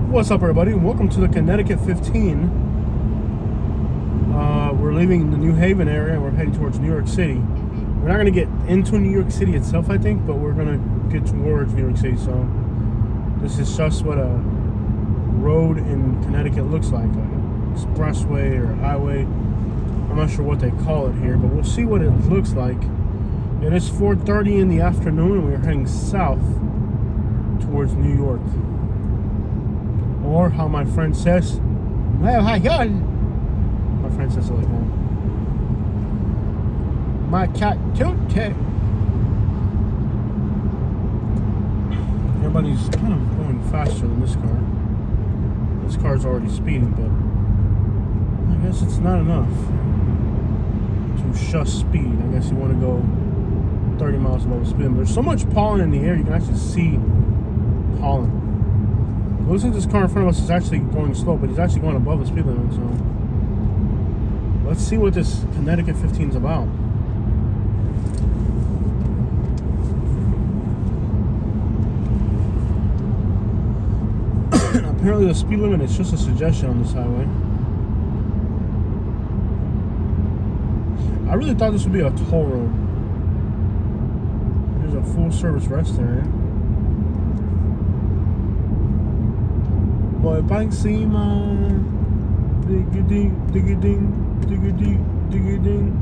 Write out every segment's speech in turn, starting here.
What's up, everybody? Welcome to the Connecticut 15. We're leaving the New Haven area. We're heading towards New York City. We're not going to get into New York City itself, I think, but we're going to get towards New York City. So this is just what a road in Connecticut looks like, an expressway or a highway. I'm not sure what they call it here, but we'll see what it looks like. It is 4:30 in the afternoon, and we're heading south towards New York. Or how my friend says, well, hi, y'all. My friend says it like that. My cat toot. Everybody's kind of going faster than this car. This car's already speeding, but I guess it's not enough to just speed. I guess you want to go 30 miles above the speed limit. There's so much pollen in the air, you can actually see pollen. It looks like this car in front of us is actually going slow, but he's actually going above the speed limit, so let's see what this Connecticut 15 is about. Apparently the speed limit is just a suggestion on this highway. I really thought this would be a toll road. There's a full service rest area. Boy, pa encima. Diggy-ding, diggy-ding, diggy-ding, diggy-ding.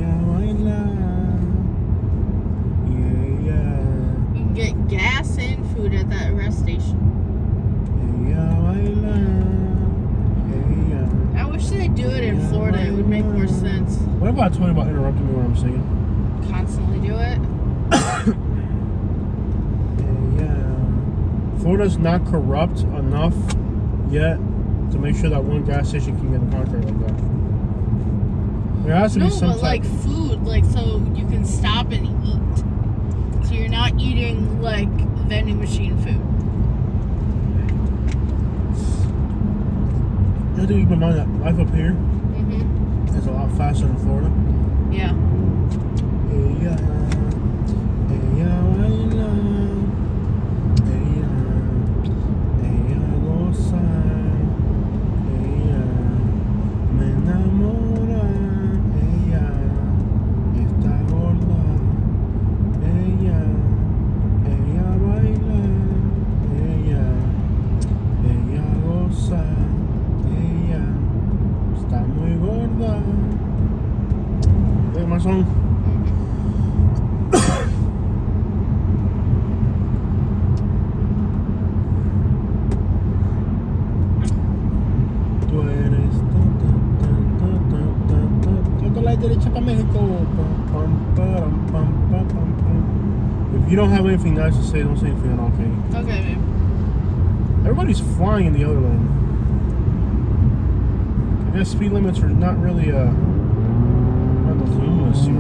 Ella baila. Yeah. You can get gas and food at that rest station. Ella baila. I wish they'd do it in Florida. It would make more sense. What if I told you about interrupting me when I'm singing? Constantly do it. Florida's not corrupt enough yet to make sure that one gas station can get a contract like that. There has to be some but like food, like so you can stop and eat. So you're not eating like vending machine food. I think you can mind that life up here is a lot faster than Florida. Yeah. My song. Tú eres toda la derecha para México. If you don't have anything nice to say, don't say anything at all, okay? Okay, babe. Everybody's flying in the other lane. I guess speed limits are not really luminous here.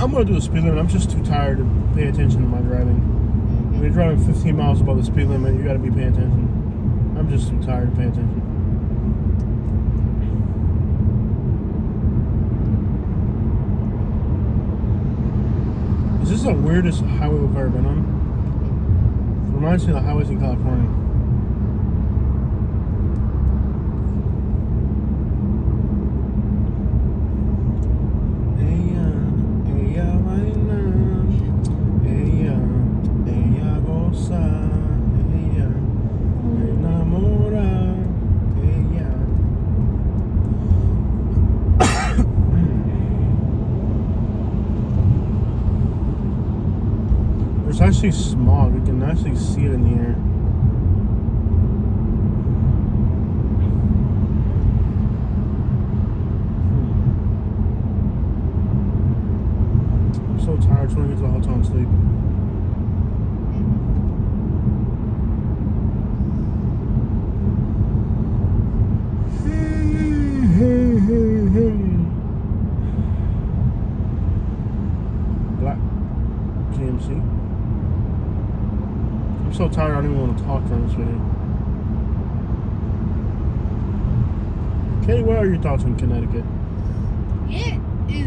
I'm gonna do the speed limit. I'm just too tired to pay attention to my driving. When you're driving 15 miles above the speed limit, you gotta be paying attention. I'm just too tired to pay attention. Is this the weirdest highway we've ever been on? It reminds me of the highways in California. There's actually smog. You can actually see it in the air. I'm so tired. I just want to get to the hotel and sleep. Black GMC. I'm so tired I don't even want to talk during this video. Katie, what are your thoughts on Connecticut? It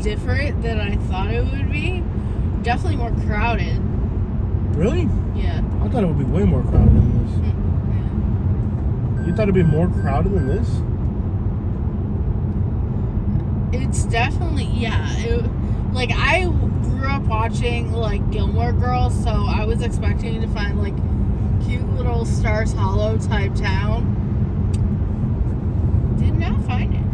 different than I thought it would be. Definitely more crowded. Really? Yeah. I thought it would be way more crowded than this. Yeah. You thought it'd be more crowded than this? It's definitely, yeah. Like, I grew up watching, like, Gilmore Girls, so I was expecting to find, like, cute little Stars Hollow type town. Did not find it.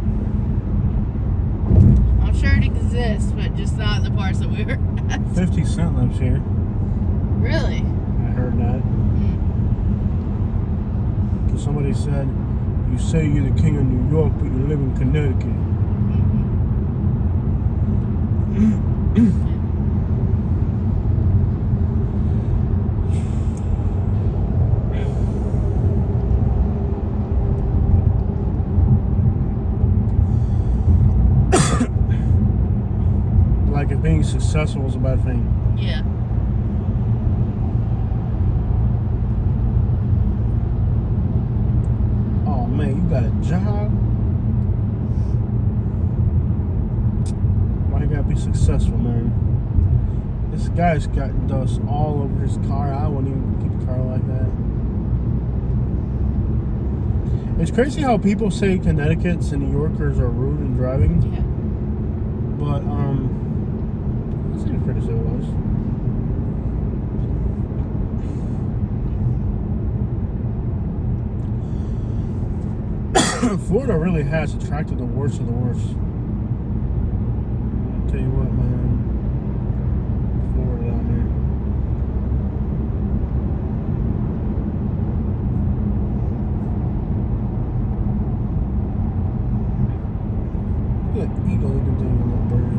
I'm sure it exists, but just not in the parts that we were at. 50 Cent lives here. Really? I heard that. Because somebody said, you say you're the king of New York, but you live in Connecticut. Like if being successful is a bad thing. Yeah. Oh man, you got a job? Why you gotta be successful, man? This guy's got dust all over his car. I wouldn't even keep a car like that. It's crazy how people say Connecticut's and New Yorkers are rude in driving. Yeah. But, that's not as pretty as it was. Florida really has attracted the worst of the worst. I'll tell you what, man. Florida down there. Look at that eagle looking thing on that bird.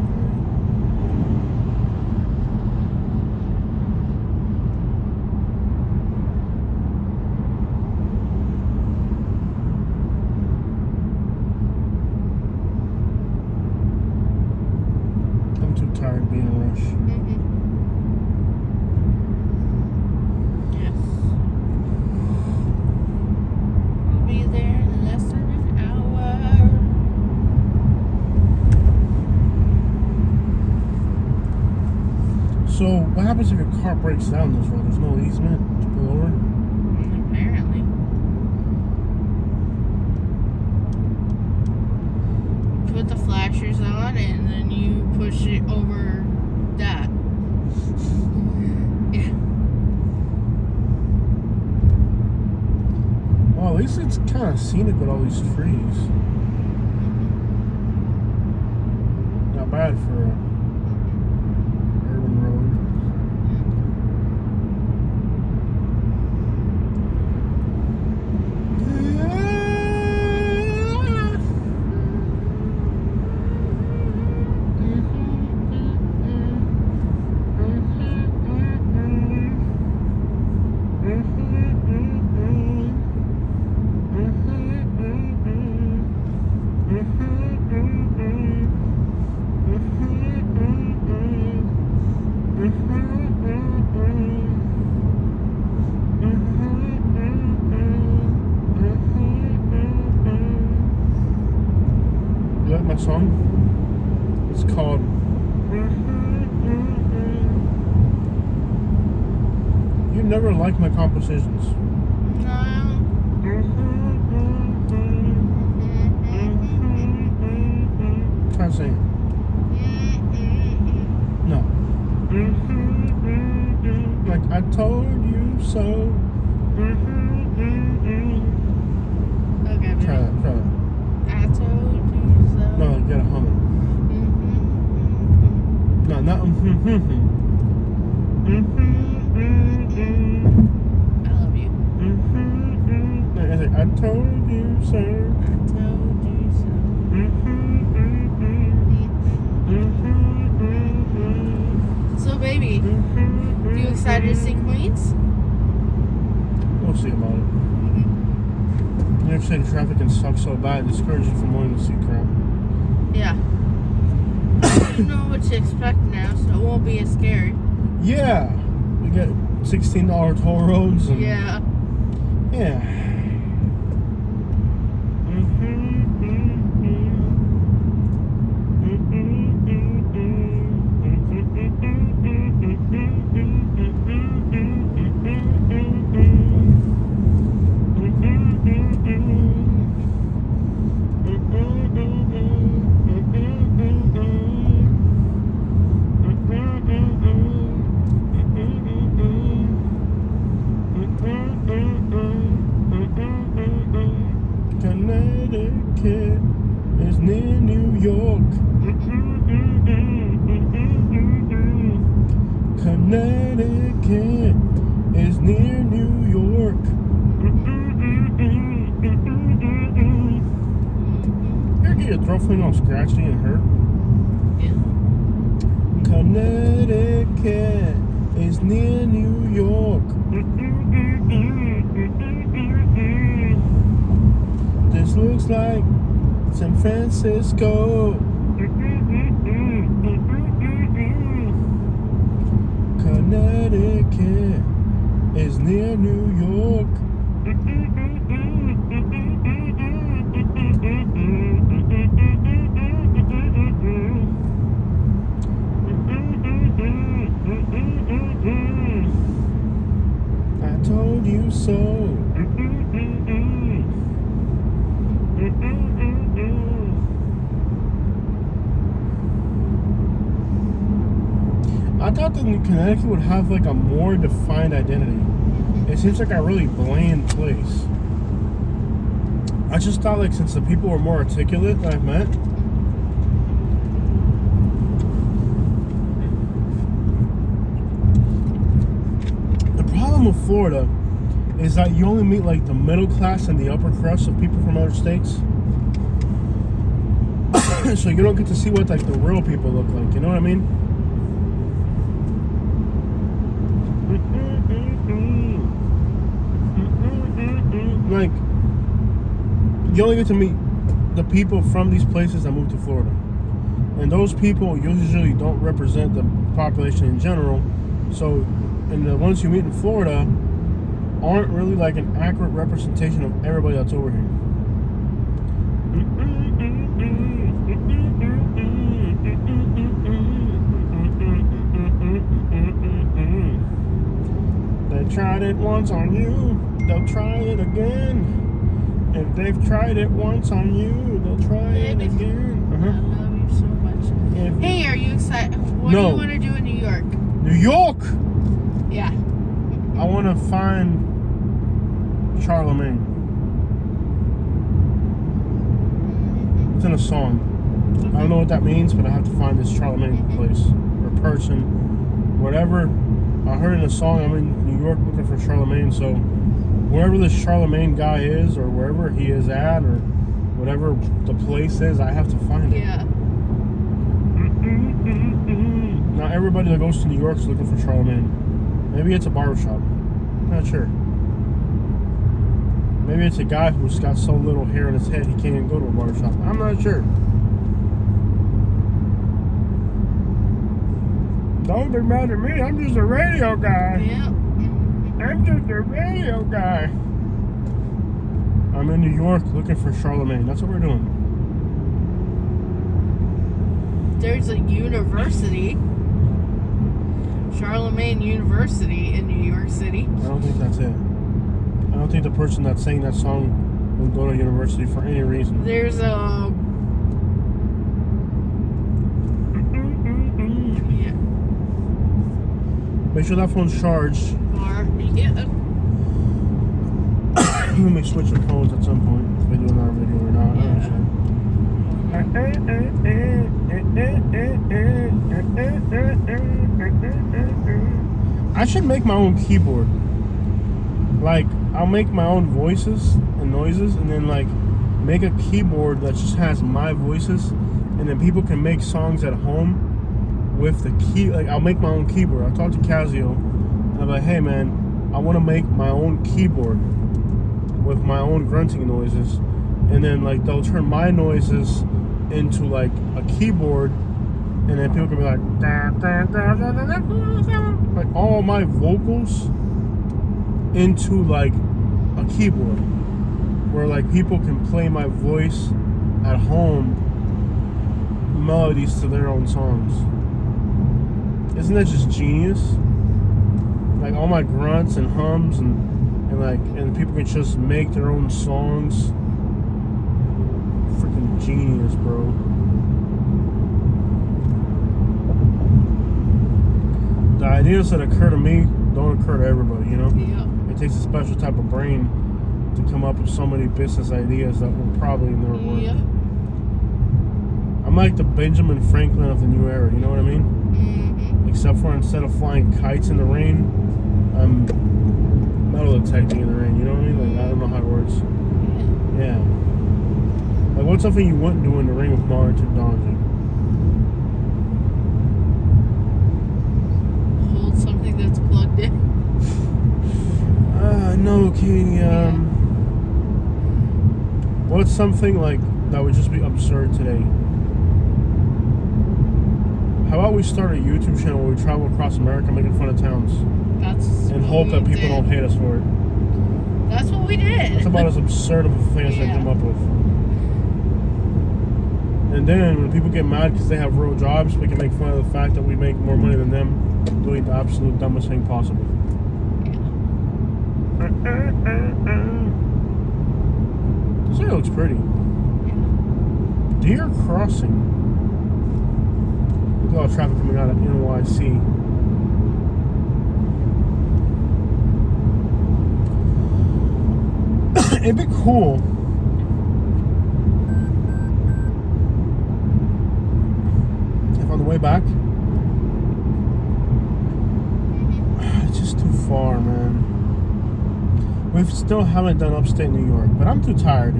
I'm too tired of being in a rush. Yes. We'll be there in less than an hour. So, what happens if your car breaks down this road? There's no easement to pull over? Apparently. Put the flashers on and then you push it over that. Yeah. Well, at least it's kind of scenic with all these trees. Not bad for a urban road. You like my song? It's called You Never Like My Compositions. Try saying it. No. Like I told you so. Okay, Try that. I told you so. No, you gotta hum it. No, not I love you. Like I say, I told you so. I told you so. So, baby, you excited to see Queens? We'll see about it. New York City traffic can suck so bad, it discourages you from wanting to see crap. Yeah. You know what to expect now, so it won't be as scary. Yeah, we get $16 toll roads. And, Yeah. Yeah. is near New York. Connecticut is near New York. You ever get your throat feeling all scratchy and hurt? Yeah. Connecticut is near New York. This looks like San Francisco. Connecticut is near New York. I told you so. I thought that Connecticut would have like a more defined identity. It seems like a really bland place. I just thought like since the people were more articulate that I've met, the problem with Florida is that you only meet like the middle class and the upper crust of people from other states. So you don't get to see what like the real people look like, you know what I mean? Like, you only get to meet the people from these places that move to Florida. And those people usually don't represent the population in general. So, and the ones you meet in Florida aren't really like an accurate representation of everybody that's over here. They tried it once on you, they'll try it again. If they've tried it once on you, they'll try it again. I love you so much. Hey, are you excited? What do you want to do in New York? New York? Yeah. I want to find Charlemagne. It's in a song. I don't know what that means, but I have to find this Charlemagne place or person, whatever. I heard in a song I'm in New York looking for Charlemagne, so wherever this Charlemagne guy is, or wherever he is at, or whatever the place is, I have to find it. Yeah. Not everybody that goes to New York is looking for Charlemagne. Maybe it's a barbershop. Not sure. Maybe it's a guy who's got so little hair in his head he can't even go to a barbershop. I'm not sure. Don't be mad at me. I'm just a radio guy. Yeah. I'm just a radio guy. I'm in New York looking for Charlemagne. That's what we're doing. There's a university, Charlemagne University in New York City. I don't think that's it. I don't think the person that sang that song will go to university for any reason. There's a... Yeah. Make sure that phone's charged. Yeah. We may switch the phones at some point if we do another video or not. I'm not sure. I should make my own keyboard. Like, I'll make my own voices and noises, and then like make a keyboard that just has my voices, and then people can make songs at home with the key. Like, I'll make my own keyboard. I'll talk to Casio, and I'm like, hey man, I want to make my own keyboard with my own grunting noises, and then like they'll turn my noises into like a keyboard, and then people can be like all my vocals into like a keyboard, where like people can play my voice at home, melodies to their own songs. Isn't that just genius? Like all my grunts and hums and people can just make their own songs. Freaking genius, bro. The ideas that occur to me don't occur to everybody, you know? Yeah. It takes a special type of brain to come up with so many business ideas that will probably never work. Yeah. I'm like the Benjamin Franklin of the new era. You know what I mean? Mm-hmm. Except for instead of flying kites in the rain, I'm metal detecting in the rain. You know what I mean? Like I don't know how it works. Yeah. Like what's something you wouldn't do in the rain with modern technology? Hold something that's plugged in. No, Katie. What's something like that would just be absurd today? How about we start a YouTube channel where we travel across America making fun of towns and hope that people don't hate us for it? That's what we did. That's about as absurd of a thing as I come up with. And then when people get mad because they have real jobs, we can make fun of the fact that we make more money than them doing the absolute dumbest thing possible. This area looks pretty. Deer Crossing. Look at all the traffic coming out of NYC. It'd be cool if on the way back, it's just too far, man. We still haven't done upstate New York, but I'm too tired.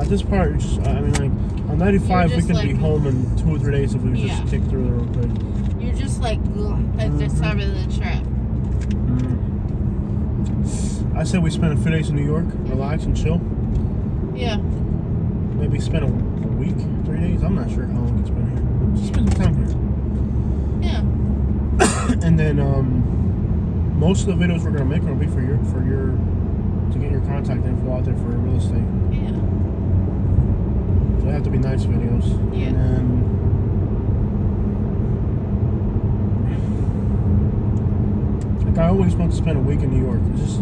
At this part, I mean, like, on 95, we could be home in 2 or 3 days if we just kick through there real quick. You're just like, at this time of the trip. I said we spend a few days in New York, relax and chill. Yeah. Maybe spend a week, 3 days. I'm not sure how long it's been here. Just spend some time here. Yeah. And then most of the videos we're gonna make will be for your to get your contact info out there for real estate. Yeah. So they have to be nice videos. Yeah. And then like I always want to spend a week in New York. It's just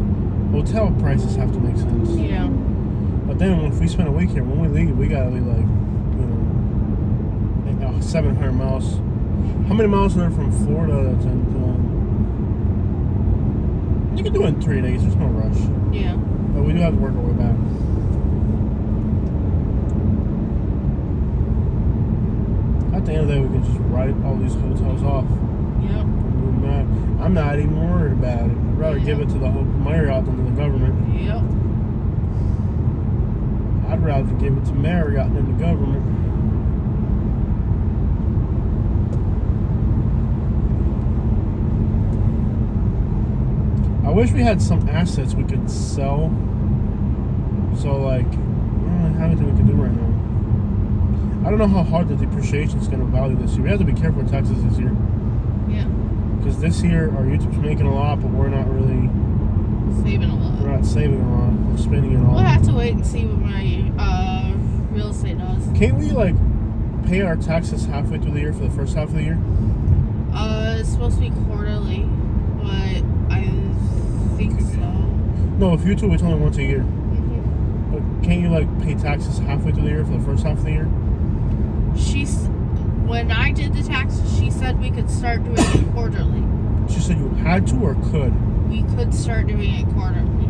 hotel prices have to make sense. Yeah. But then if we spend a week here, when we leave, we gotta be like, 700 miles. How many miles are there from Florida to? You can do it in 3 days. There's no rush. Yeah. But we do have to work our way back. At the end of the day, we can just write all these hotels off. Yep. I'm not even worried about it. I'd rather give it to the whole Marriott than to the government. Yep. I'd rather give it to Merritt than the government. I wish we had some assets we could sell. So, like, I don't really have anything we can do right now. I don't know how hard the depreciation is going to value this year. We have to be careful with taxes this year. Yeah. Because this year, our YouTube's making a lot, but we're not really saving a lot. We're not saving a lot. We're spending it all. We'll have to wait and see what my real estate does. Can't we, like, pay our taxes halfway through the year for the first half of the year? It's supposed to be quarterly, but I think so. No, with YouTube, it's only once a year. Mm-hmm. But can't you, like, pay taxes halfway through the year for the first half of the year? When I did the taxes, she said we could start doing it quarterly. She said you had to or could? We could start doing it quarterly.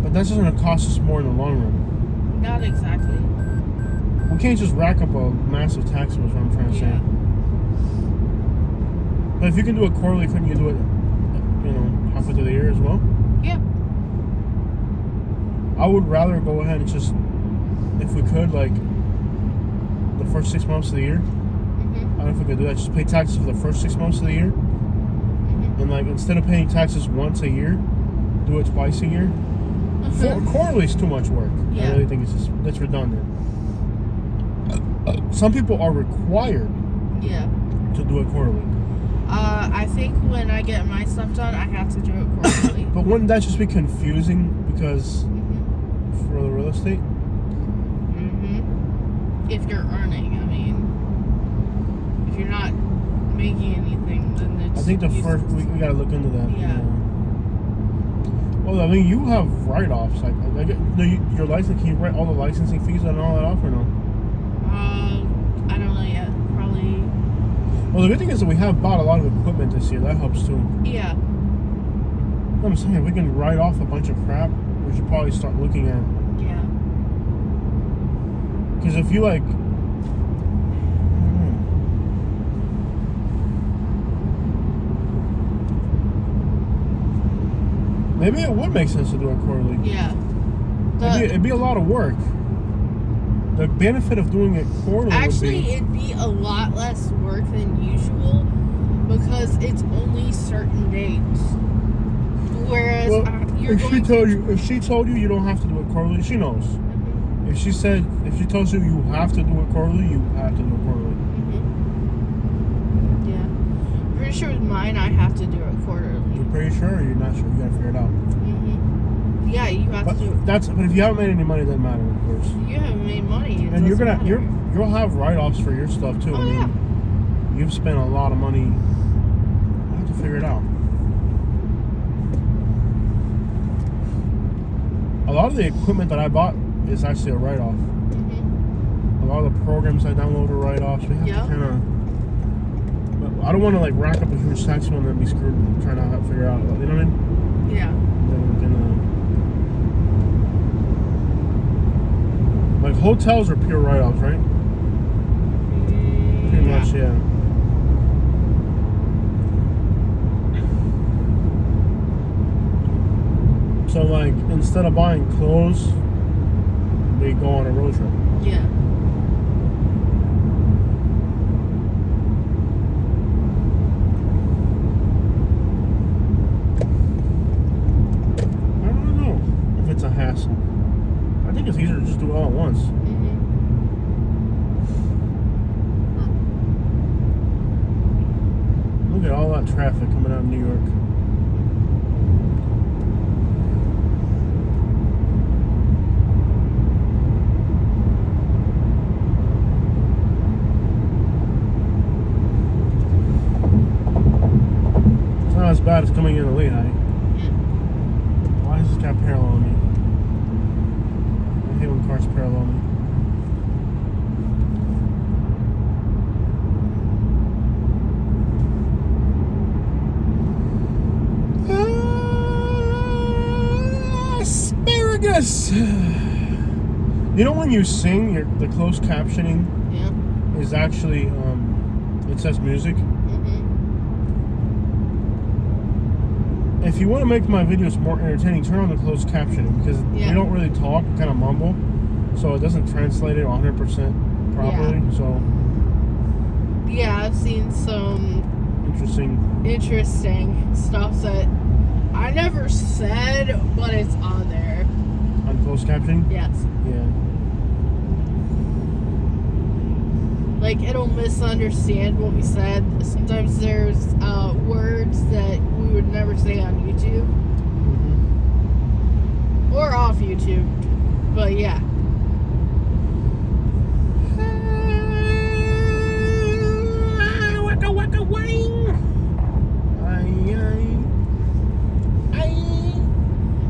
But that's just going to cost us more in the long run. Not exactly. We can't just rack up a massive tax bill is what I'm trying to say. But if you can do it quarterly, couldn't you do it, halfway through the year as well? Yeah. I would rather go ahead and just, if we could, like, the first 6 months of the year. I don't know if we could do that. Just pay taxes for the first 6 months of the year. And, like, instead of paying taxes once a year, do it twice a year. Quarterly is too much work. Yeah. I really think that's redundant. Some people are required to do it quarterly. I think when I get my stuff done, I have to do it quarterly. But wouldn't that just be confusing because for the real estate? If you're earning, I mean, if you're not making anything, then it's... I think we gotta look into that. Yeah. Well, I mean, you have write-offs. Like your license, can you write all the licensing fees and all that off or no? I don't know yet. Probably. Well, the good thing is that we have bought a lot of equipment this year. That helps too. Yeah. I'm saying, we can write off a bunch of crap. We should probably start looking at. Yeah. Because if you, like, Maybe it would make sense to do it quarterly. Yeah. It'd be a lot of work. The benefit of doing it quarterly it'd be a lot less work than usual because it's only certain dates. Whereas if she told you you don't have to do it quarterly, she knows. Mm-hmm. If she tells you you have to do it quarterly, you have to do it quarterly. Mm-hmm. Yeah. Pretty sure with mine I have to do it quarterly. You're pretty sure, or you're not sure? You gotta figure it out. Mm-hmm. Yeah, you have to do it. But if you haven't made any money, it doesn't matter, of course. You haven't made money. And you'll have write-offs for your stuff too. Oh, yeah. You've spent a lot of money. I have to figure it out. A lot of the equipment that I bought is actually a write-off. Mm-hmm. A lot of the programs I download are write-offs. We have to kind of. I don't want to like rack up a huge tax bill and then be screwed trying to figure out. You know what I mean? Yeah. Then we're gonna. Like hotels are pure write-offs, right? Pretty much, yeah. So like instead of buying clothes, they go on a road trip. Yeah. I don't know if it's a hassle. I think it's easier to just do it all at once. Mm-hmm. Look at all that traffic coming out of New York. Not as bad as coming in the Lehigh. Why is this guy paralleling me? I hate when cars parallel me. Asparagus! You know when you sing, the closed captioning is actually, it says music. If you want to make my videos more entertaining, turn on the closed captioning because we don't really talk, we kind of mumble, so it doesn't translate it 100% properly. Yeah. So yeah, I've seen some interesting stuff that I never said, but it's on there. On closed captioning? Yes. Yeah. Like it'll misunderstand what we said. Sometimes there's words that we would never say on YouTube or off YouTube. But yeah.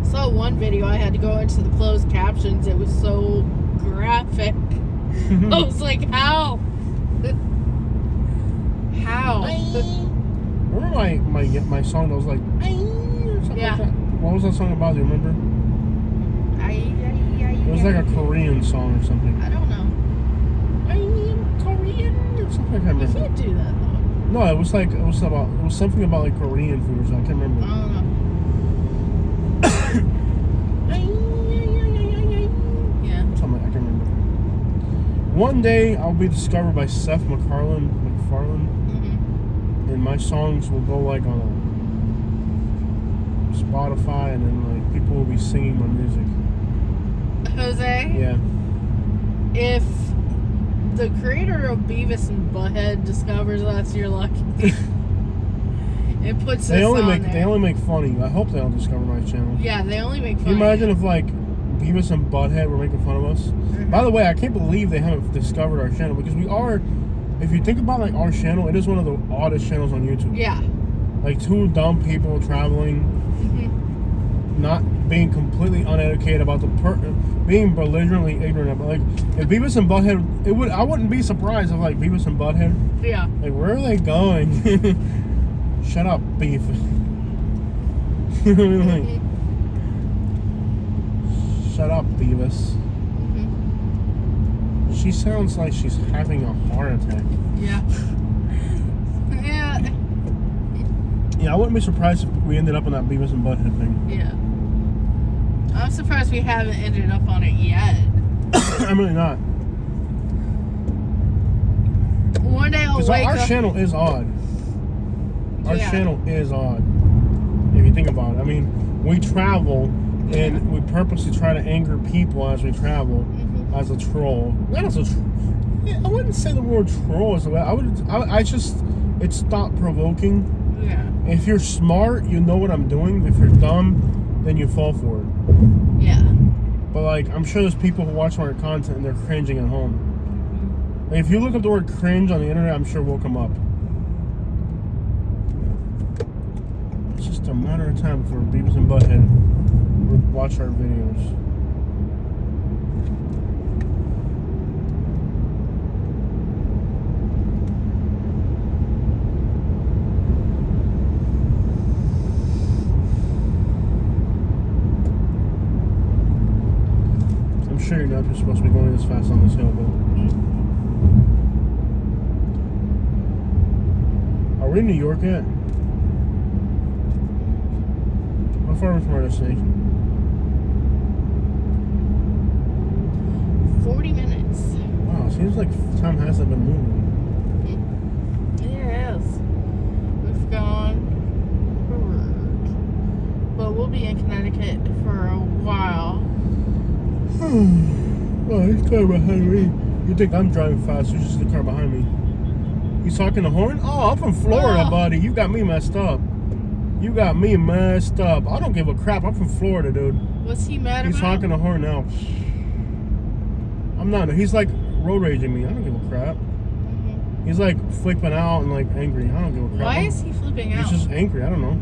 Saw one video I had to go into the closed captions. It was so graphic. I was like, how? How? Remember my song that was like, something like that? What was that song about? Do you remember? It was like a Korean song or something. I don't know. I'm Korean or something. I can't remember. You can't do that though. No, it was something about like Korean food or something. I can't remember. I don't know. Yeah. Something I can't remember. One day I'll be discovered by Seth MacFarlane, and my songs will go like on a Spotify, and then like people will be singing my music. Jose? Yeah. If the creator of Beavis and Butthead discovers us, you're lucky. It puts They only make fun of you. I hope they don't discover my channel. Yeah, they only make fun Can you imagine if like Beavis and Butthead were making fun of us? Mm-hmm. By the way, I can't believe they haven't discovered our channel because we are, if you think about like our channel, it is one of the oddest channels on YouTube. Yeah. Like two dumb people traveling, not being completely uneducated about being belligerently ignorant. But like if Beavis and Butthead, I wouldn't be surprised if like Beavis and Butthead. Yeah. Like where are they going? Shut up, beef. Like, shut up, Beavis. She sounds like she's having a heart attack. Yeah. Yeah. Yeah, I wouldn't be surprised if we ended up on that Beavis and Butthead thing. Yeah. I'm surprised we haven't ended up on it yet. I'm really not. One day I'll Because wake our up. channel is odd. Our Yeah. channel is odd. If you think about it. I mean, we travel and we purposely try to anger people as we travel as a troll. Not as a I wouldn't say the word troll is a way. I just, it's thought provoking. Yeah. If you're smart, you know what I'm doing. If you're dumb, then you fall for it. Yeah. But like, I'm sure there's people who watch our content and they're cringing at home. Like, if you look up the word cringe on the internet, I'm sure we'll come up. It's just a matter of time before Beavis and Butthead will watch our videos. I'm sure you're not supposed to be going this fast on this hill, but are we in New York yet? How far are we from our destination? 40 minutes. Wow, seems like time hasn't been moving. It is. We've gone forward. But we'll be in Connecticut for a while. Oh, he's car behind me. You think I'm driving fast? You're just the car behind me. He's talking the horn? Oh, I'm from Florida, Oh. buddy. You got me messed up. You got me messed up. I don't give a crap. I'm from Florida, dude. What's he mad He's about? honking the horn now. I'm not. He's like road raging me. I don't give a crap. He's like flipping out and like angry. I don't give a crap. Why is he flipping out? He's just angry. I don't know.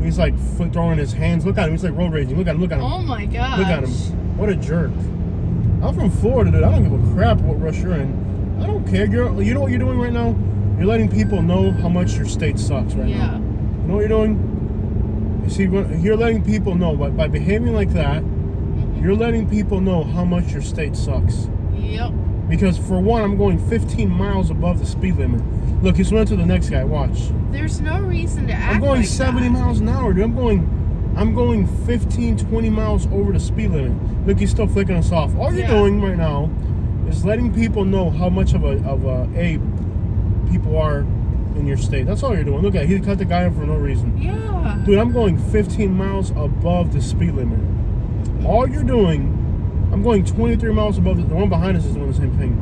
He's like throwing his hands. Look at him. He's like road raging. Look at him. Look at him. Oh my gosh. Look at him. What a jerk. I'm from Florida, dude. I don't give a crap what rush you're in. I don't care. You know what you're doing right now? You're letting people know how much your state sucks right now. Yeah. You know what you're doing? You see, you're letting people know by behaving like that, you're letting people know how much your state sucks. Yep. Because for one, I'm going 15 miles above the speed limit. Look, he's went to the next guy. Watch. There's no reason to act I'm going like 70 that. miles an hour, dude. I'm going 15, 20 miles over the speed limit. Look, he's still flicking us off. All you're doing right now is letting people know how much of a people are in your state. That's all you're doing. Look at it. He cut the guy off for no reason. Yeah. Dude, I'm going 15 miles above the speed limit. All you're doing, I'm going 23 miles above the one behind us is doing the same thing.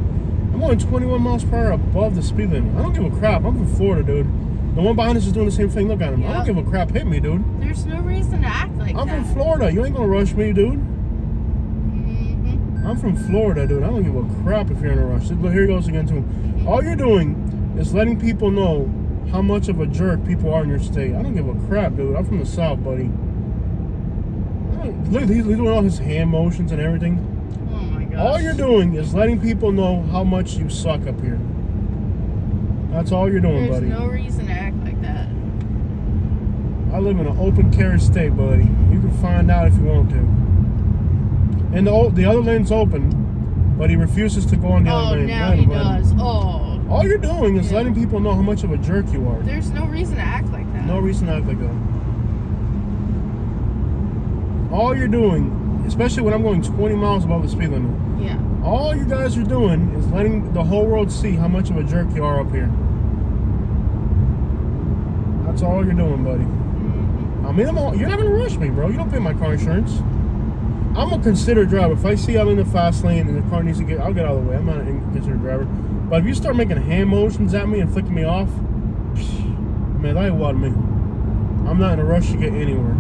I'm going 21 miles per hour above the speed limit. I don't give a crap. I'm from Florida, dude. The one behind us is doing the same thing. Look at him. I don't give a crap. Hit me, dude. There's no reason to act like I'm that. from Florida. You ain't gonna rush me, dude. Mm-hmm. I'm from Florida, dude. I don't give a crap if you're in a rush. Look, here he goes again, too. All you're doing is letting people know how much of a jerk people are in your state. I don't give a crap, dude. I'm from the South, buddy. Look, he's doing all his hand motions and everything. Oh my gosh. All you're doing is letting people know how much you suck up here. That's all you're doing, There's buddy. no reason to act like that. I live in an open carry state, buddy. You can find out if you want to. And the other lane's open, but he refuses to go on the other lane. Now he does. Oh. All you're doing is letting people know how much of a jerk you are. There's no reason to act like that. No reason to act like that. All you're doing, especially when I'm going 20 miles above the speed limit, Yeah. all you guys are doing is letting the whole world see how much of a jerk you are up here. That's all you're doing, buddy. I mean, you're not gonna rush me, bro. You don't pay my car insurance. I'm a considerate driver. If I see I'm in the fast lane and the car needs to get, I'll get out of the way. I'm not a considerate driver. But if you start making hand motions at me and flicking me off, man, that ain't what me. I'm not in a rush to get anywhere.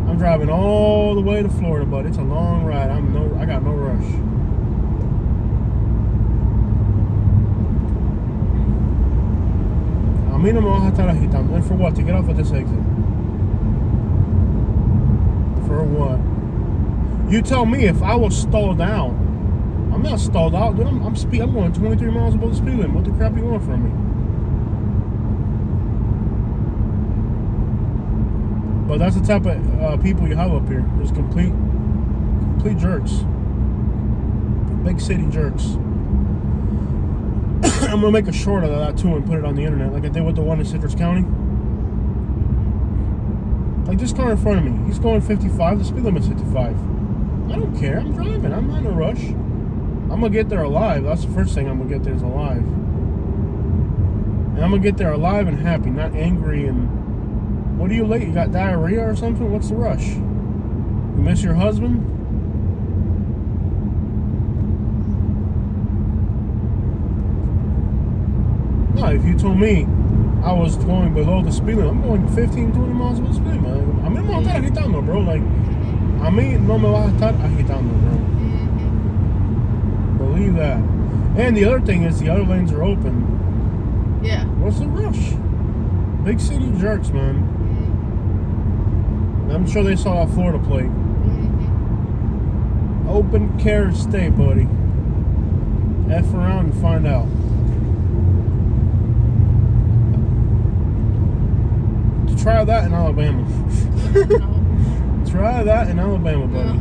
I'm driving all the way to Florida, but it's a long ride. I got no rush. A mí no me vas a estar agitando. And for what? To get off at this exit. For what? You tell me if I was stalled out. I'm not stalled out, dude. I'm going 23 miles above the speed limit. What the crap you want from me? But that's the type of people you have up here. There's complete jerks. Big city jerks. I'm gonna make a short of that too and put it on the internet, like I did with the one in Citrus County. Like this car in front of me, he's going 55. The speed limit's 55. I don't care. I'm driving. I'm not in a rush. I'm gonna get there alive. That's the first thing I'm gonna get there is alive. And I'm gonna get there alive and happy, not angry and. What are you late? You got diarrhea or something? What's the rush? You miss your husband? No, if you told me I was going below the speed limit, I'm going 15, 20 miles below the speed limit. A mí no me va a estar agitando, bro. Like, a mí no me va a estar agitando, bro. Believe that. And the other thing is the other lanes are open. Yeah. What's the rush? Big city jerks, man. I'm sure they saw that Florida plate. Open carriage state, buddy. F around and find out. Try that in Alabama. Try that in Alabama, buddy. No.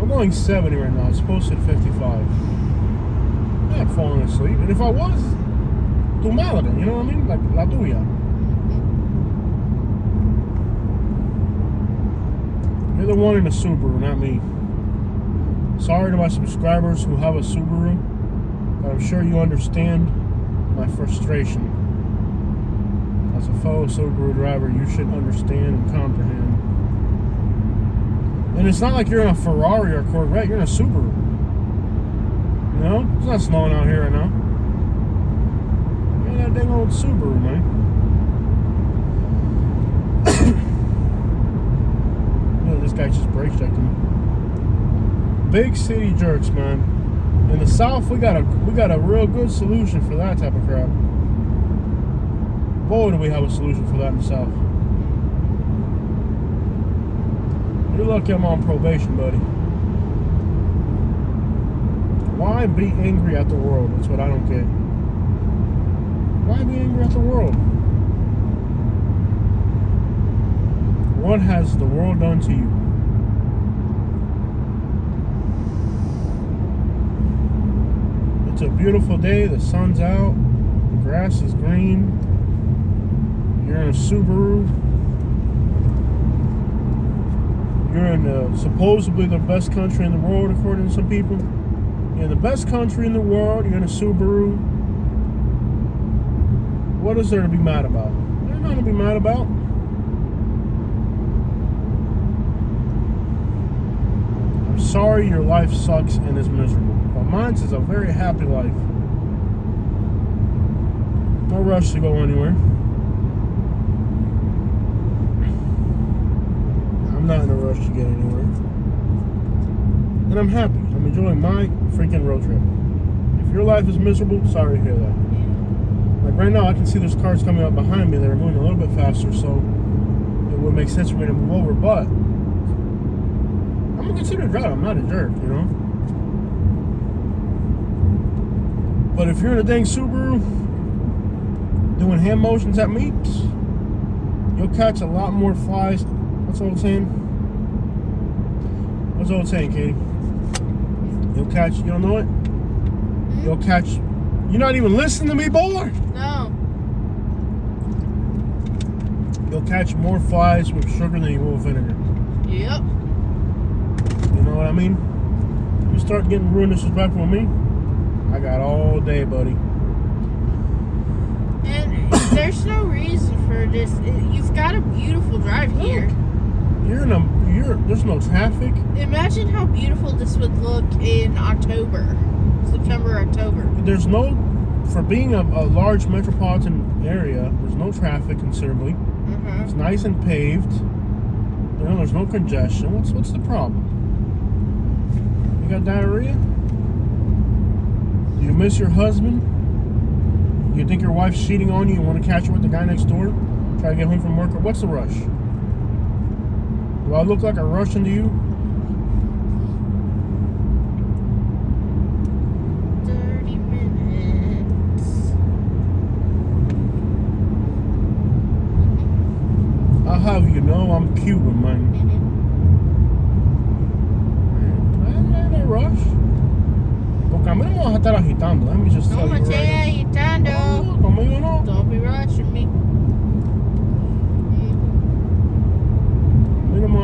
I'm going 70 right now. It's posted 55. I'm not falling asleep. And if I was, tu madre, you know what I mean? Like, la tuya. You're the one in a Subaru, not me. Sorry to my subscribers who have a Subaru, but I'm sure you understand my frustration. As a fellow Subaru driver, you should understand and comprehend. And it's not like you're in a Ferrari or Corvette, you're in a Subaru. You know? It's not snowing out here right now. You're in that dang old Subaru, man. This guy just brake checked him. Big city jerks, man. In the South, we got a real good solution for that type of crap. Boy, do we have a solution for that in the South. You're lucky I'm on probation, buddy. Why be angry at the world? That's what I don't get. Why be angry at the world? What has the world done to you? It's a beautiful day. The sun's out. The grass is green. You're in a Subaru. You're in supposedly the best country in the world, according to some people. You're in the best country in the world. You're in a Subaru. What is there to be mad about? There's nothing to be mad about. I'm sorry your life sucks and is miserable. But mine is a very happy life. No rush to go anywhere. I'm not in a rush to get anywhere. And I'm happy. I'm enjoying my freaking road trip. If your life is miserable, sorry to hear that. Like right now, I can see there's cars coming up behind me that are moving a little bit faster, so it would make sense for me to move over, but I'm gonna consider to drive. I'm not a jerk, you know? But if you're in a dang Subaru doing hand motions at me, you'll catch a lot more flies. What's old saying? What's old saying, Katie? You'll catch, you don't know it? You'll catch, you're not even listening to me, boy. No. You'll catch more flies with sugar than you will with vinegar. Yep. You know what I mean? You start getting rude and disrespectful with me, I got all day, buddy. And there's no reason for this. You've got a beautiful drive here. There's no traffic. Imagine how beautiful this would look in October. September, October. There's no, for being a large metropolitan area, there's no traffic considerably. It's nice and paved. You know, there's no congestion. What's the problem? You got diarrhea? Do you miss your husband? You think your wife's cheating on you? You want to catch her with the guy next door? Try to get home from work? Or what's the rush? Do I look like a Russian to you? 30 minutes. I'll have you know I'm Cuban, man. No rush. Porque a mí no me vas a estar agitando. Let me just tell you right now. agitando. Conmigo no. Don't be rushing me.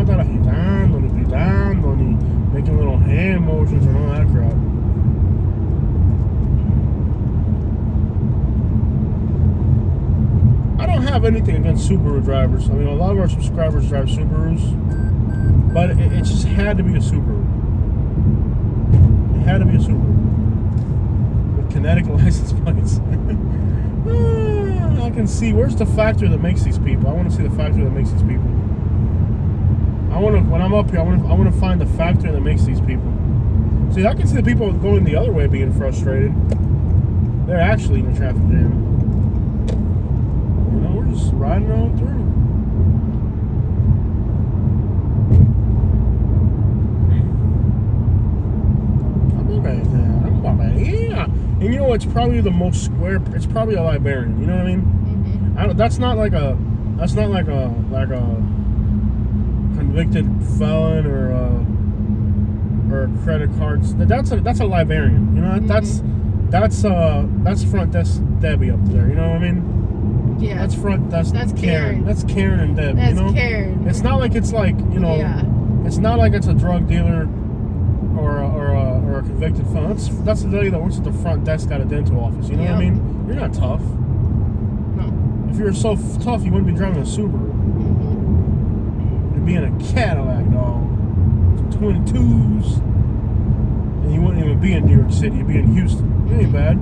estar agitando, ni gritando, ni making little hand motions and all that crap. I don't have anything against Subaru drivers. I mean, a lot of our subscribers drive Subarus, but it just had to be a Subaru. It had to be a Subaru with Connecticut license plates. I can see, where's the factory that makes these people? I want to see the factory that makes these people. When I'm up here, I want to find the factory that makes these people. See, I can see the people going the other way being frustrated. They're actually in a traffic jam. You know, we're just riding on through. And you know, it's probably the most square. It's probably a librarian. You know what I mean? Mm-hmm. That's not like a convicted felon or a credit cards. That's a librarian. You know, mm-hmm. that's front desk Debbie up there. You know what I mean? Yeah. That's front desk. That's Karen. That's Karen and Debbie. That's you know? Karen. It's not like it's like, you know. Yeah. It's not like it's a drug dealer or a convicted felon. That's the lady that works at the front desk at a dental office. You know what I mean? You're not tough. No. If you were so tough, you wouldn't be driving a Subaru. Mm-hmm. You'd be in a Cadillac, dog. 22s. And you wouldn't even be in New York City. You'd be in Houston. It ain't bad.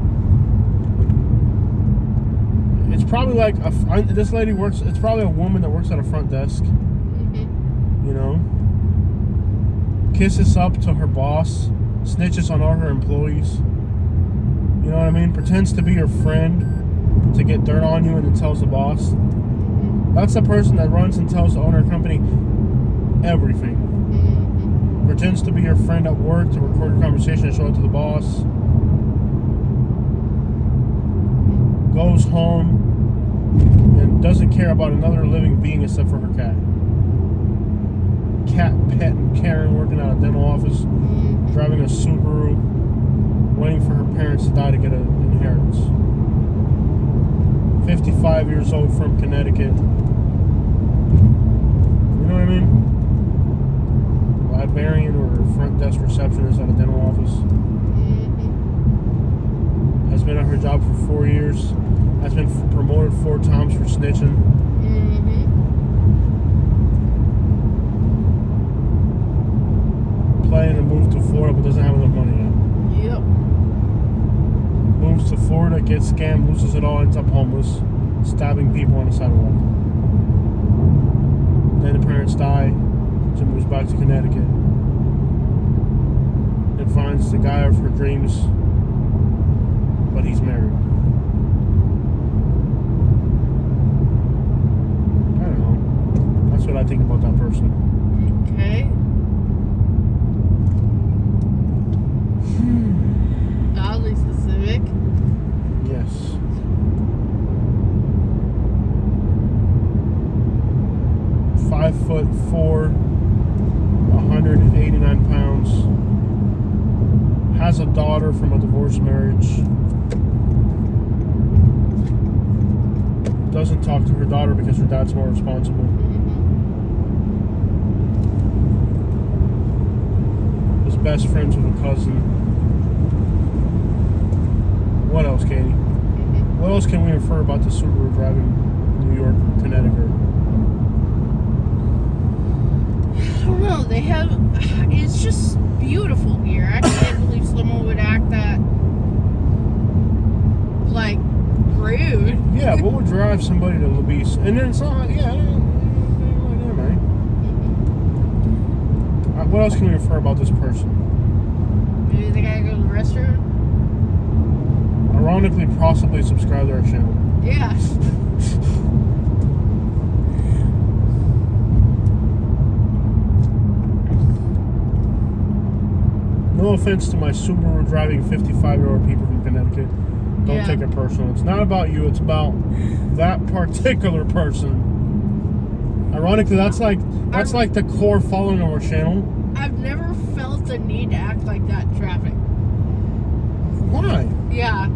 It's probably like this lady works. It's probably a woman that works at a front desk. Mm-hmm. You know, kisses up to her boss, snitches on all her employees. You know what I mean? Pretends to be your friend to get dirt on you and then tells the boss. That's the person that runs and tells the owner of the company everything. Mm-hmm. Pretends to be your friend at work to record your conversation and show it to the boss. Goes home and doesn't care about another living being except for her cat. Cat petting Karen working at a dental office, driving a Subaru, waiting for her parents to die to get an inheritance. 55 years old from Connecticut. You know what I mean? Librarian or front desk receptionist at a dental office. Has been at her job for 4 years. Has been promoted 4 times for snitching. Planning to move to Florida but doesn't have enough money yet. Yep. Moves to Florida, gets scammed, loses it all, ends up homeless, stabbing people on the sidewalk. Then the parents die. She moves back to Connecticut and finds the guy of her dreams, but he's married. I don't know. That's what I think about that person. Okay. Oddly specific. Yes. .4", 189 pounds. Has a daughter from a divorced marriage. Doesn't talk to her daughter because her dad's more responsible. Is best friends with a cousin. What else, Katie? What else can we infer about the Subaru driving New York, Connecticut? I don't know. They have. It's just beautiful here. I can't believe someone would act that like rude. Yeah, what would drive somebody to Luis? And then it's not. Yeah, man. What else can we infer about this person? Maybe they gotta go to the restroom. Ironically, possibly subscribe to our channel. Yeah. No offense to my Subaru driving 55-year-old people from Connecticut. Don't take it personal. It's not about you. It's about that particular person. Ironically, that's like the core following of our channel. I've never felt the need to act like that in traffic. Why? Yeah.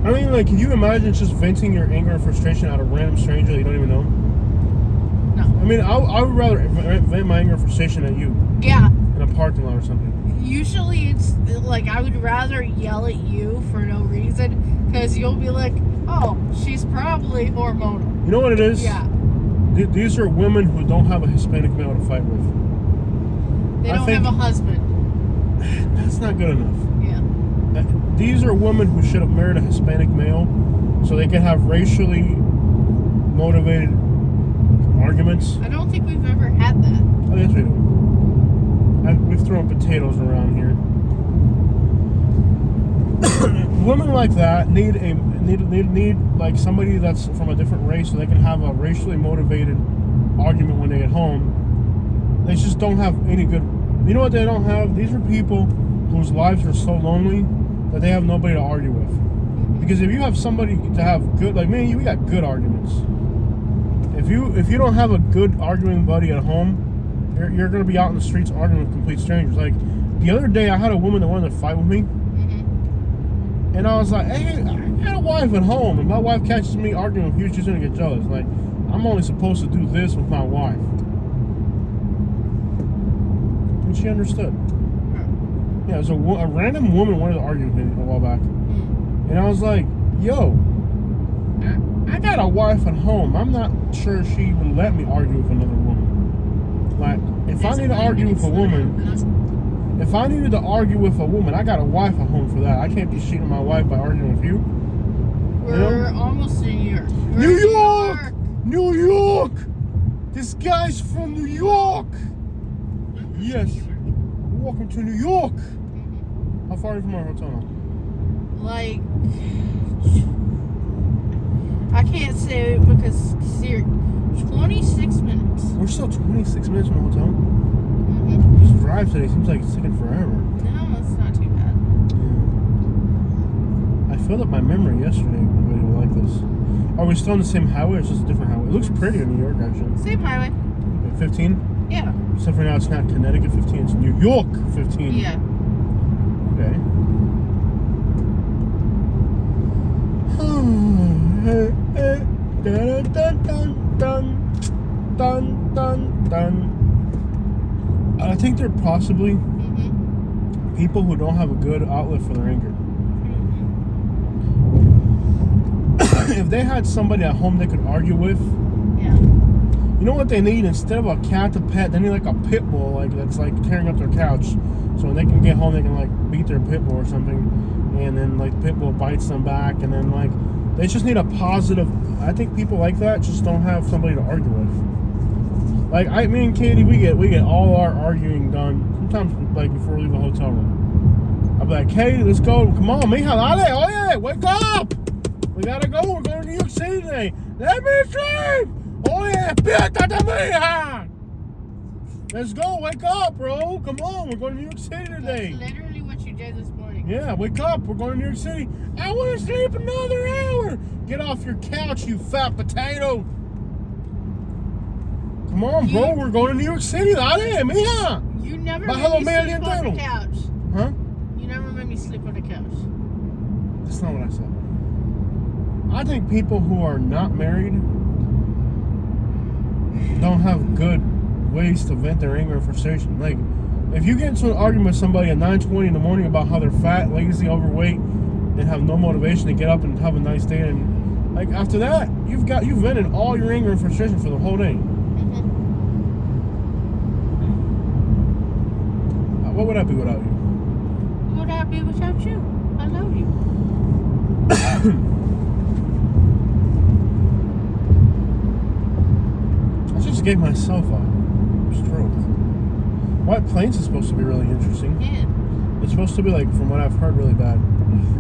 I mean, like, can you imagine just venting your anger and frustration at a random stranger that you don't even know? No. I mean, I would rather vent my anger and frustration at you Yeah. in a parking lot or something. Usually it's like I would rather yell at you for no reason because you'll be like, oh, she's probably hormonal. You know what it is? Yeah. These are women who don't have a Hispanic male to fight with. They don't have a husband. That's not good enough. Yeah. These are women who should have married a Hispanic male so they can have racially motivated arguments. I don't think we've ever had that. Oh, yes, we do. We've thrown potatoes around here. Women like that need like somebody that's from a different race so they can have a racially motivated argument when they get home. They just don't have any good. You know what they don't have? These are people whose lives are so lonely that they have nobody to argue with. Because if you have somebody to have good, like me and you, we got good arguments. If you don't have a good arguing buddy at home, you're going to be out in the streets arguing with complete strangers. Like the other day, I had a woman that wanted to fight with me, and I was like, "Hey, I got a wife at home, and my wife catches me arguing with you, she's going to get jealous. Like I'm only supposed to do this with my wife." And she understood. Yeah, so a random woman wanted to argue with me a while back, and I was like, "Yo, I got a wife at home. I'm not sure she would let me argue with another woman. Like, if I need to argue with a woman, I got a wife at home for that. I can't be cheating my wife by arguing with you." We're almost in New York. New York! New York! This guy's from New York! Yes. Welcome to New York. How far are you from our hotel now? Like, I can't say it because 26 minutes. We're still 26 minutes from the hotel. Mm-hmm. This drive today seems like it's taking forever. No, it's not too bad. I filled up my memory yesterday with a video like this. Are we still on the same highway or is this a different highway? It looks prettier in New York, actually. Same highway. 15? Yeah. Except for now it's not Connecticut 15, it's New York 15. Yeah. Okay. Dun, dun, dun, dun, dun, dun, dun. I think they're possibly people who don't have a good outlet for their anger. If they had somebody at home they could argue with, Yeah. you know what they need? Instead of a cat to pet, they need like a pit bull, like that's like tearing up their couch. So when they can get home, they can like beat their pit bull or something, and then like the pit bull bites them back, and then like they just need a positive. I think people like that just don't have somebody to argue with. Like me and Katie, we get all our arguing done. Sometimes like before we leave the hotel room, I'll be like, "Katie, let's go. Come on, mija, dale, oye, wake up. We gotta go. We're going to New York City today. Let me sleep. Oye, despiértate, mija. Let's go. Wake up, bro. Come on. We're going to New York City today." That's literally what you did this morning. Yeah, wake up. We're going to New York City. I want to sleep another hour. Get off your couch, you fat potato. Come on, bro. We're going to New York City. Dale, mija. You never Bájalo, made me sleep medio on the entero. couch. Huh? You never made me sleep on the couch. That's not what I said. I think people who are not married don't have good ways to vent their anger and frustration. Like, if you get into an argument with somebody at 9:20 in the morning about how they're fat, lazy, overweight, and have no motivation to get up and have a nice day, and like after that, you've vented all your anger and frustration for the whole day. What would I be without you? What would I be without you? I love you. I just gave myself a stroke. White Plains is supposed to be really interesting. Yeah. It's supposed to be, like, from what I've heard, really bad.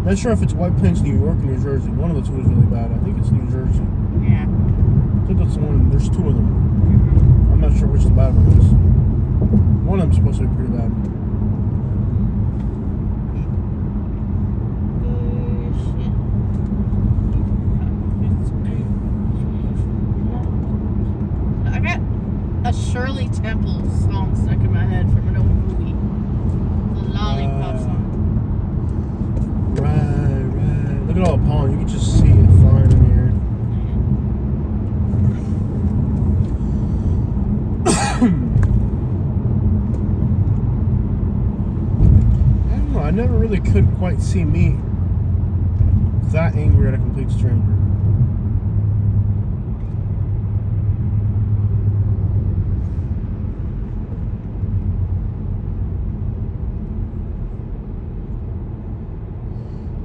Not sure if it's White Plains, New York, or New Jersey. One of the two is really bad. I think it's New Jersey. Yeah. I think that's the one. There's two of them. I'm not sure which the bad one is. One of them's supposed to be pretty bad. I got a Shirley Temple song stuck in my head from an old movie. The Lollipop song. Right. Look at all the pollen. You can just see it flying in the air. couldn't quite see me that angry at a complete stranger.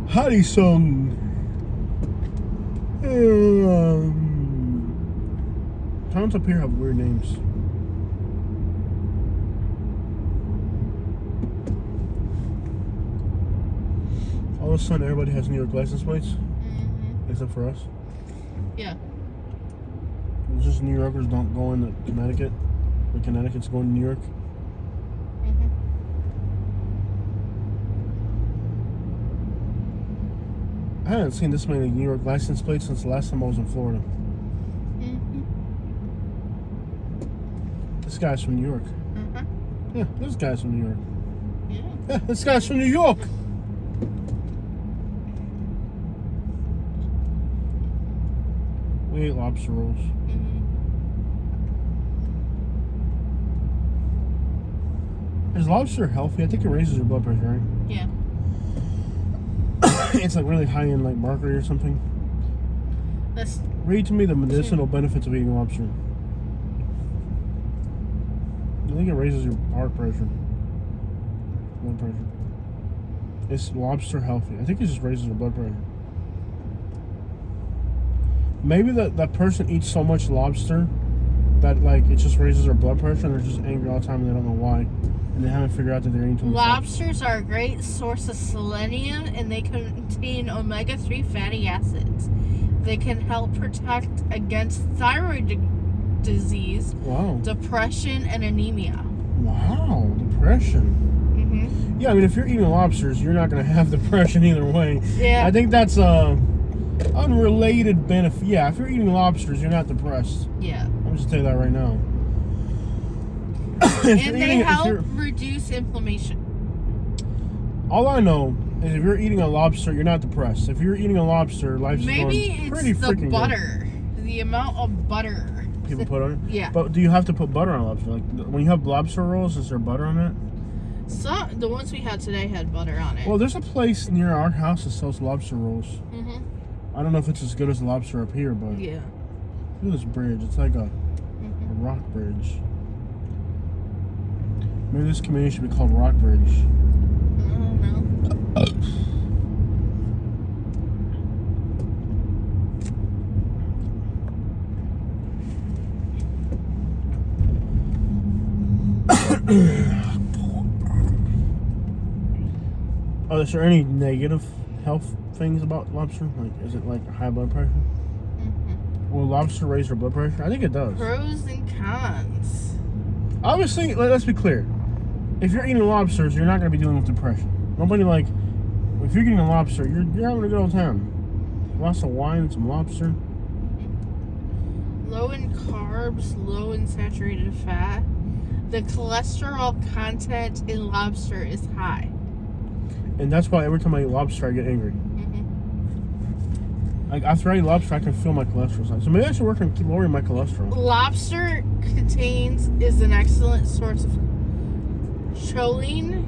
Howdy, song. Towns up here have weird names. All of a sudden, everybody has New York license plates, except for us. Yeah. It's just New Yorkers don't go into Connecticut, but Connecticut's going to New York. I haven't seen this many New York license plates since the last time I was in Florida. This guy's from New York. Yeah, this guy's from New York. Yeah, this guy's from New York. We ate lobster rolls. Is lobster healthy? I think it raises your blood pressure, right? Yeah. It's like really high in like mercury or something. Read to me the medicinal benefits of eating lobster. I think it raises your heart pressure, blood pressure. Is lobster healthy? I think it just raises your blood pressure. Maybe that person eats so much lobster that like it just raises their blood pressure and they're just angry all the time and they don't know why. And they haven't figured out that they're eating too much Lobsters are a great source of selenium and they contain omega-3 fatty acids. They can help protect against thyroid disease, depression, and anemia. Wow, depression. Yeah, I mean, if you're eating lobsters, you're not going to have depression either way. Yeah. I think that's a unrelated benefit. Yeah, if you're eating lobsters, you're not depressed. Yeah. I'll just tell you that right now. And they help reduce inflammation. All I know is if you're eating a lobster, you're not depressed. If you're eating a lobster, life's going pretty freaking butter. good. The amount of butter people put on it? Yeah. But do you have to put butter on lobster? Like when you have lobster rolls, is there butter on it? The ones we had today had butter on it. Well, there's a place near our house that sells lobster rolls. I don't know if it's as good as the lobster up here, but yeah. Look at this bridge. It's like a rock bridge. Maybe this community should be called Rock Bridge. I don't know. Is there any negative health things about lobster? Like, is it like high blood pressure? Will lobster raise your blood pressure? I think it does. Pros and cons. Obviously, let's be clear. If you're eating lobsters, you're not going to be dealing with depression. Nobody if you're getting a lobster, you're having a good old time. Lots of wine and some lobster. Low in carbs, low in saturated fat. The cholesterol content in lobster is high. And that's why every time I eat lobster, I get angry. Like after I eat lobster, I can feel my cholesterol high. So maybe I should work on lowering my cholesterol. Lobster is an excellent source of choline.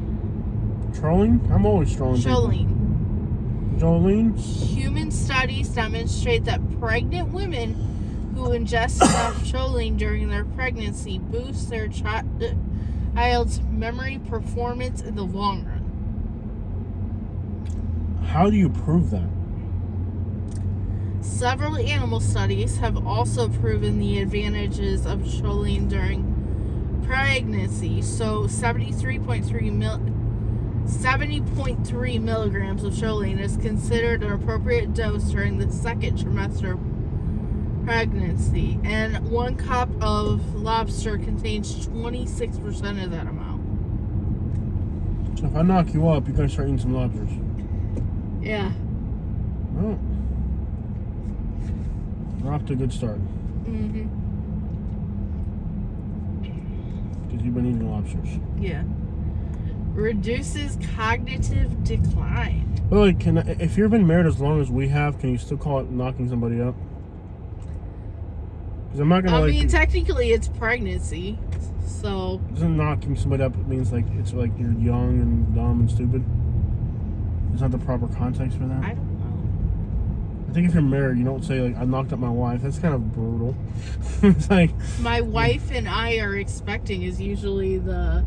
Trolling? I'm always trolling. Jolene? Human studies demonstrate that pregnant women who ingest enough choline during their pregnancy boost their child's memory performance in the long run. How do you prove that? Several animal studies have also proven the advantages of choline during pregnancy. So 70.3 milligrams of choline is considered an appropriate dose during the second trimester of pregnancy. And 1 cup of lobster contains 26% of that amount. So if I knock you up, you're going to start eating some lobsters. Yeah. Well, we're off to a good start. Because you've been eating lobsters. Yeah. Reduces cognitive decline. Well, like, if you've been married as long as we have, can you still call it knocking somebody up? Because I'm not gonna. I mean, technically, it's pregnancy, so. Doesn't knocking somebody up means like it's like you're young and dumb and stupid? Is that the proper context for that? I don't know. I think if you're married, you don't say, like, I knocked up my wife. That's kind of brutal. It's like... My wife and I are expecting is usually the...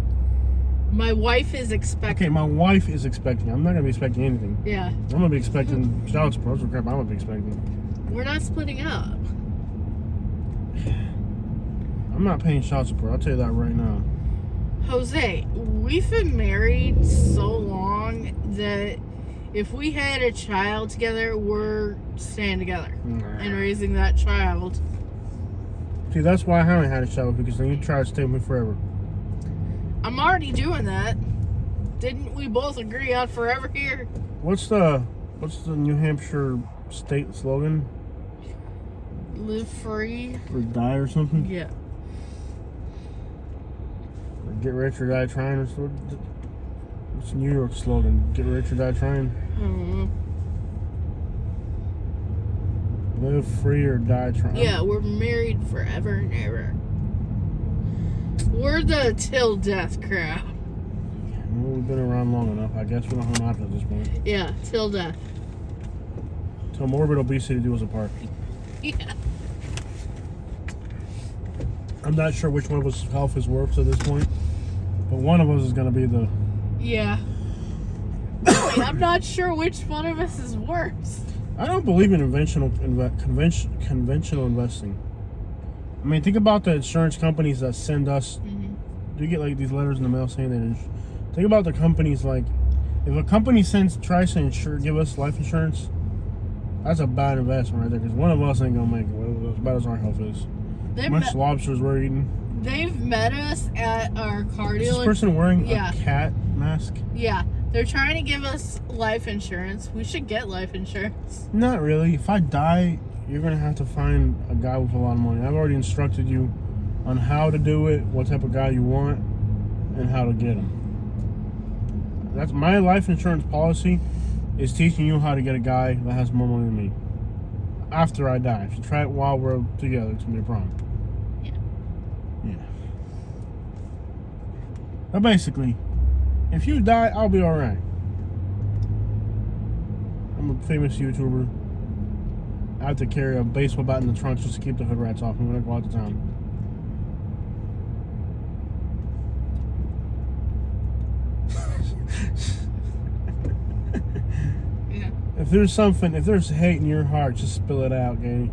My wife is expecting. Okay, my wife is expecting. I'm not going to be expecting anything. Yeah. I'm going to be expecting child support. That's what crap I'm going to be expecting. We're not splitting up. I'm not paying child support. I'll tell you that right now. Jose, we've been married so long that if we had a child together, we're staying together and raising that child. See, that's why I haven't had a child, because then you try to stay with me forever. I'm already doing that. Didn't we both agree on forever here? What's the New Hampshire state slogan? Live free. Or die or something? Yeah. Or get rich or die trying or something? What's the New York slogan? Get rich or die trying? I don't know. Live free or die trying? Yeah, we're married forever and ever. We're the till death crowd. Well, we've been around long enough. I guess we don't have an option at this point. Yeah, till death. Till morbid obesity do us apart. Yeah. I'm not sure which one of us health is worse at this point, but one of us is going to be the... Yeah. Really, I'm not sure which one of us is worse. I don't believe in conventional investing. I mean, think about the insurance companies that send us. Mm-hmm. Do you get like these letters in the mail saying that? Think about the companies, like, if a company tries to give us life insurance, that's a bad investment right there, because one of us ain't gonna make it, as bad as our health is. How much lobsters we're eating. They've met us at our car dealer. Is this person wearing Yeah. a cat mask? Yeah, they're trying to give us life insurance. We should get life insurance. Not really. If I die, you're going to have to find a guy with a lot of money. I've already instructed you on how to do it, what type of guy you want, and how to get him. That's my life insurance policy, is teaching you how to get a guy that has more money than me. After I die. If you try it while we're together, it's going to be a problem. Yeah. Yeah. But basically, if you die, I'll be alright. I'm a famous YouTuber. I have to carry a baseball bat in the trunk just to keep the hood rats off me when I go out to town. Yeah. If there's hate in your heart, just spill it out, gang.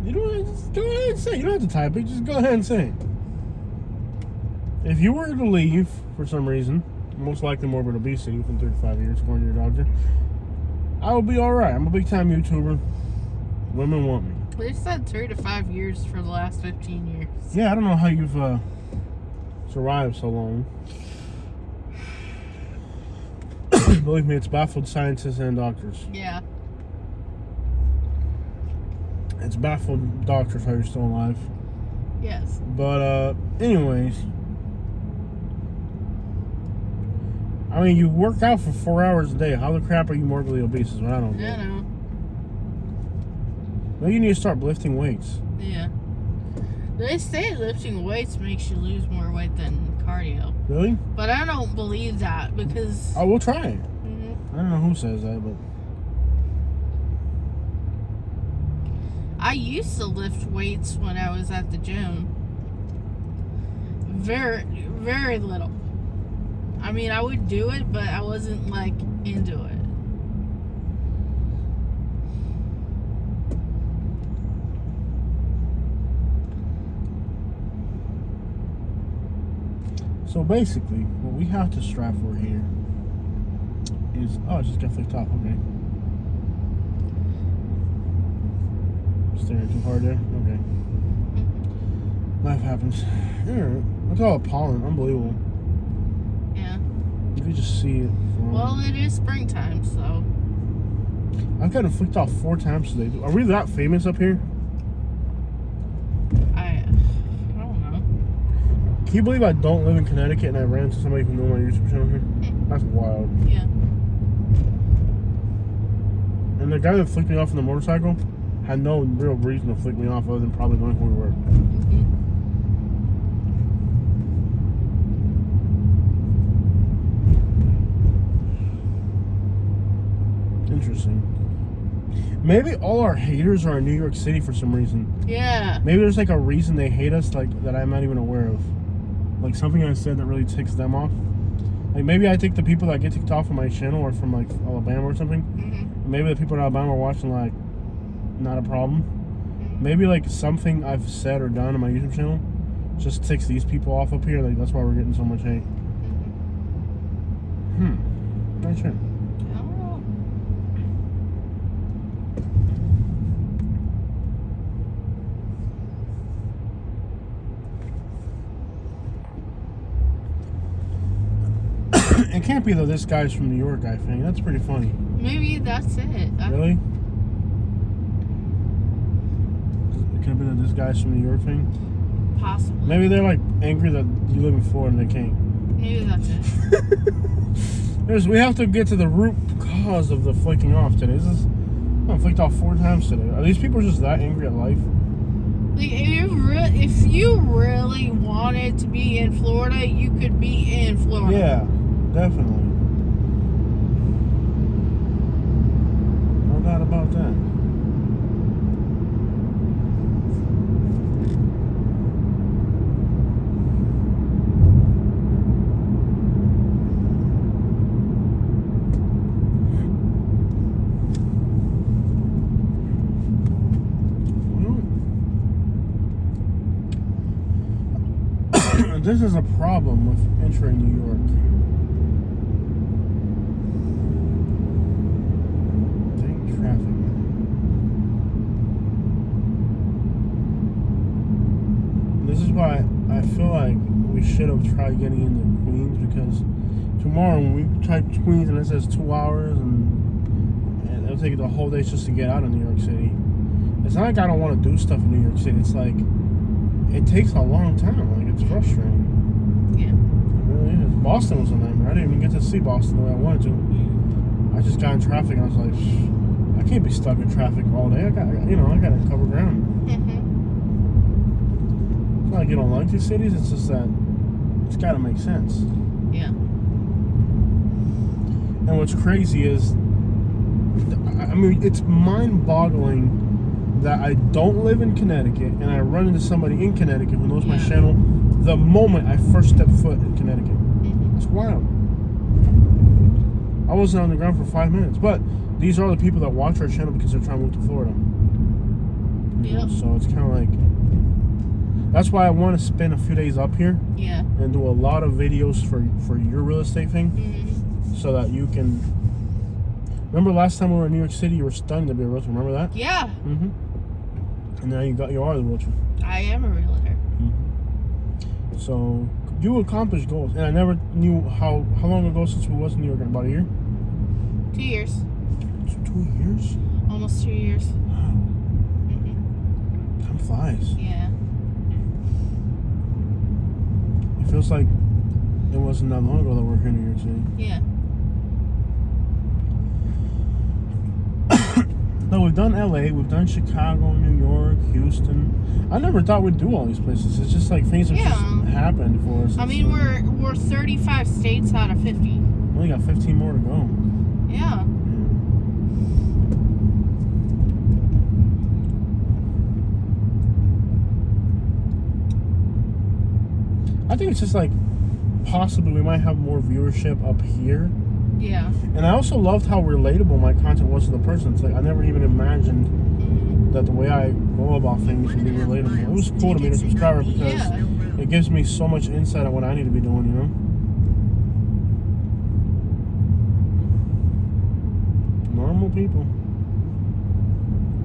You don't just go ahead and say it. You don't have to type it, just go ahead and say it. If you were to leave for some reason, most likely morbid obesity within 35 years, according to your doctor, I will be alright. I'm a big time YouTuber. Women want me. They said 3 to 5 years for the last 15 years. Yeah, I don't know how you've survived so long. Believe me, it's baffled scientists and doctors. Yeah. It's baffled doctors how you're still alive. Yes. But, anyways. I mean, you work out for 4 hours a day. How the crap are you morbidly obese is what I don't get. I know. Maybe you need to start lifting weights. Yeah. They say lifting weights makes you lose more weight than cardio. Really? But I don't believe that because... Oh, we'll try it. Mhm. I don't know who says that, but... I used to lift weights when I was at the gym. Very, very little. I mean, I would do it, but I wasn't, like, into it. So basically, what we have to strive for here is... Oh, it just got flicked off. Okay. Staring too hard there? Okay. Life happens. Alright. Look at all the pollen. Unbelievable. Yeah. You can just see it. Well, it is springtime, so... I've gotten flicked off 4 times today. Are we that famous up here? I don't know. Can you believe I don't live in Connecticut and I ran into somebody who knew my YouTube channel here? That's wild. Yeah. And the guy that flicked me off on the motorcycle had no real reason to flick me off other than probably knowing who we were. Mm-hmm. interesting. Maybe all our haters are in New York City for some reason. Yeah. Maybe there's like a reason they hate us, like that I'm not even aware of. Like something I said that really ticks them off. Like maybe I think the people that get ticked off on my channel are from like Alabama or something. Mm-hmm. Maybe the people in Alabama are watching like not a problem. Mm-hmm. Maybe like something I've said or done on my YouTube channel just ticks these people off up here. Like that's why we're getting so much hate. Not sure. I don't know. It can't be though. This guy's from New York, I think. That's pretty funny. Maybe that's it. Really? It could have been that this guy's from New York thing. Possibly. Maybe they're like angry that you live in Florida and they can't. Maybe that's it. We have to get to the root cause of the flicking off today. I'm flicked off 4 times today. Are these people just that angry at life? Like, if you really wanted to be in Florida, you could be in Florida. Yeah, definitely. No doubt about that. This is a problem with entering New York. Dang traffic, man. This is why I feel like we should have tried getting into Queens, because tomorrow when we try Queens and it says 2 hours and it'll take the whole day just to get out of New York City. It's not like I don't want to do stuff in New York City. It's like it takes a long time. Like it's frustrating. Yeah. It really is. Boston was a nightmare. I didn't even get to see Boston the way I wanted to. I just got in traffic and I was like, I can't be stuck in traffic all day. I got to cover ground. Mm-hmm. It's not like you don't like these cities. It's just that it's got to make sense. Yeah. And what's crazy is, I mean, it's mind-boggling that I don't live in Connecticut and I run into somebody in Connecticut who knows my channel the moment I first step foot in Connecticut. Mm-hmm. It's wild. I wasn't on the ground for 5 minutes, but these are the people that watch our channel because they're trying to move to Florida. Yeah. So it's kind of like, that's why I want to spend a few days up here. Yeah. And do a lot of videos for your real estate thing, so that you can. Remember last time we were in New York City, you were studying to be a realtor. Remember that? Yeah. Mm-hmm. And now you are the realtor. I am a realtor. Mm-hmm. So you accomplished goals, and I never knew how long ago since we was in New York. About a year. 2 years. 2 years. Almost 2 years. Wow. Time flies. Yeah. It feels like it wasn't that long ago that we were here in New York City. Yeah. No, we've done LA, we've done Chicago, New York, Houston. I never thought we'd do all these places. It's just like things have just happened for us. I mean, we're 35 states out of 50. We only got 15 more to go. Yeah. I think it's just like possibly we might have more viewership up here. Yeah. And I also loved how relatable my content was to the person. It's like I never even imagined that the way I go about things would be relatable. It was cool to meet a subscriber because it gives me so much insight on what I need to be doing, you know? Normal people.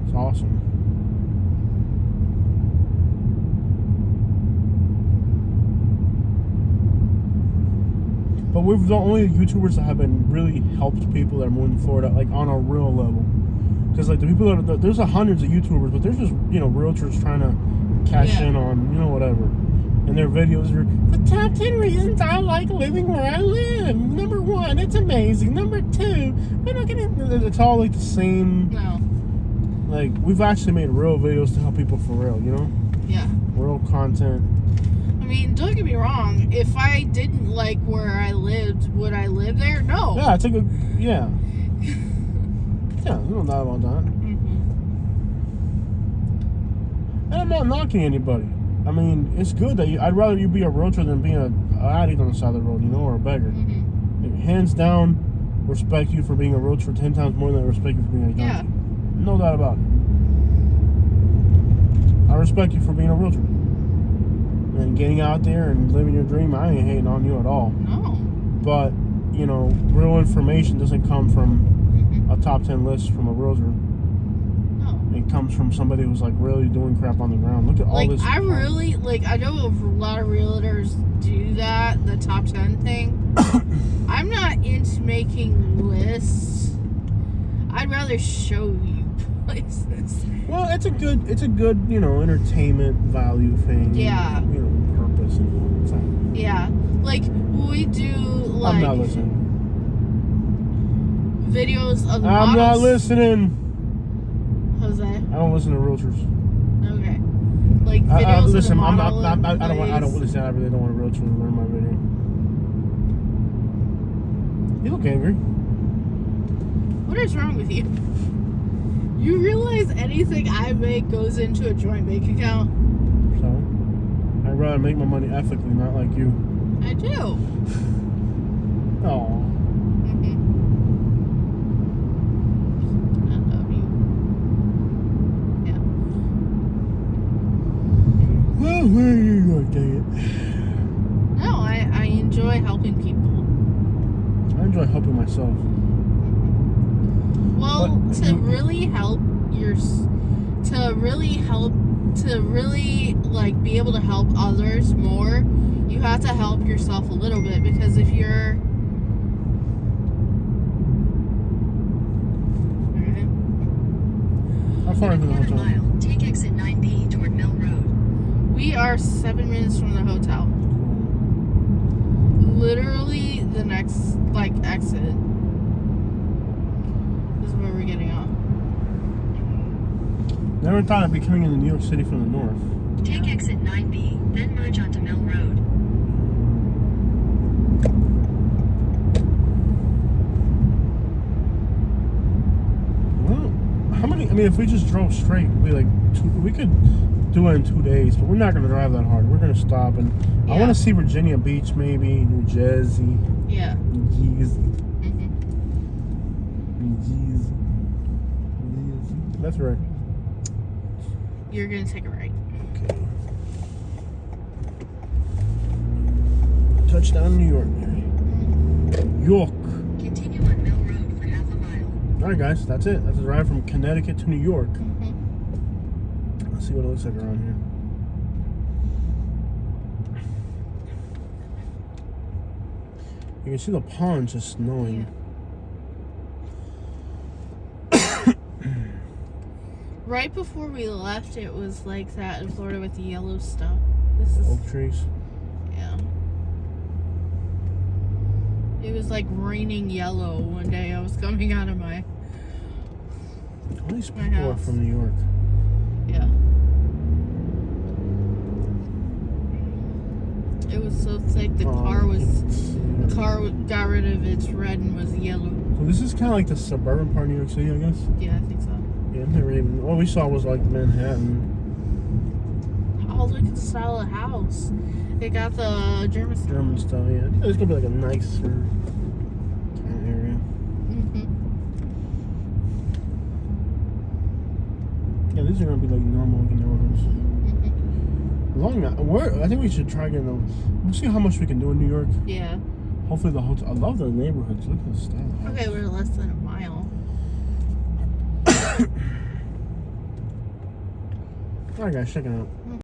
It's awesome. But we're the only YouTubers that have been really helped people that are moving to Florida, like on a real level. Because like the people that there's hundreds of YouTubers, but there's just realtors trying to cash in on whatever. And their videos are the top 10 reasons I like living where I live. Number 1, it's amazing. Number 2, we're not gonna. It's all like the same. No. Like we've actually made real videos to help people for real, you know? Yeah. Real content. I mean, don't get me wrong. If I didn't like where I lived, would I live there? No. Yeah, it's like Yeah, there's no doubt about that. Mm-hmm. And I'm not knocking anybody. I mean, it's good that I'd rather you be a realtor than being an addict on the side of the road, you know, or a beggar. Mm-hmm. Hands down, respect you for being a realtor 10 times more than I respect you for being a junkie. Yeah. No doubt about it. I respect you for being a realtor. And getting out there and living your dream, I ain't hating on you at all. No. But, you know, real information doesn't come from a top 10 list from a realtor. No. It comes from somebody who's like really doing crap on the ground. Look at all this. I really, I know a lot of realtors do that, the top 10 thing. I'm not into making lists. I'd rather show you places. Well, it's a good, you know, entertainment value thing. Yeah. You know, purpose and all that. Yeah. Like, we do, I'm not listening. videos of the I'm models. not listening. Jose? I don't listen to realtors. Okay. Like, videos listen, of the model. I don't listen. I really don't want a realtor to learn my video. You look angry. What is wrong with you? You realize anything I make goes into a joint bank account? So, I'd rather make my money ethically, not like you. I do. Oh. Mm-hmm. I love you. Yeah. Well, where are you going, dang No, I enjoy helping people. it? I enjoy helping myself. Well, But to really help be able to help others more, you have to help yourself a little bit, because if you're How far into the hotel? Mile, take exit 9B toward Mill Road. we are 7 minutes from the hotel. Literally the next exit is where we're getting off. Never thought I'd be coming into New York City from the north. Take exit 9B, then merge onto Mill Road. Well, how many? I mean, if we just drove straight, we could do it in 2 days, but we're not gonna drive that hard. We're gonna stop and I Yeah. want to see Virginia Beach, maybe New Jersey. Yeah. New Jersey. Mm-hmm. New Jersey. That's right. You're gonna take a right. Okay. Touchdown, New York. York. Continue on Mill Road for half a mile. All right, guys, that's it. That's a drive from Connecticut to New York. Mm-hmm. Let's see what it looks like around here. You can see the pond just snowing. Right before we left, it was like that in Florida with the yellow stuff. This is Oak trees. yeah. It was like raining yellow one day. I was coming out of my All these My people are house. from New York. yeah. It was so thick. The car got rid of its red and was yellow. So this is kind of like the suburban part of New York City, I guess. Yeah, I think so. Yeah, I've never even. All we saw was like Manhattan. Oh, look at the style of the house. It got the German style. German style, yeah. It's gonna be like a nicer kind of area. Mm-hmm. Yeah, these are gonna be like normal looking neighborhoods. Mm-hmm. I think we should try getting them. We'll see how much we can do in New York. Yeah. Hopefully the hotel. I love the neighborhoods. Look at the style. of the house. Okay, we're less than a mile. All right, guys, check it out.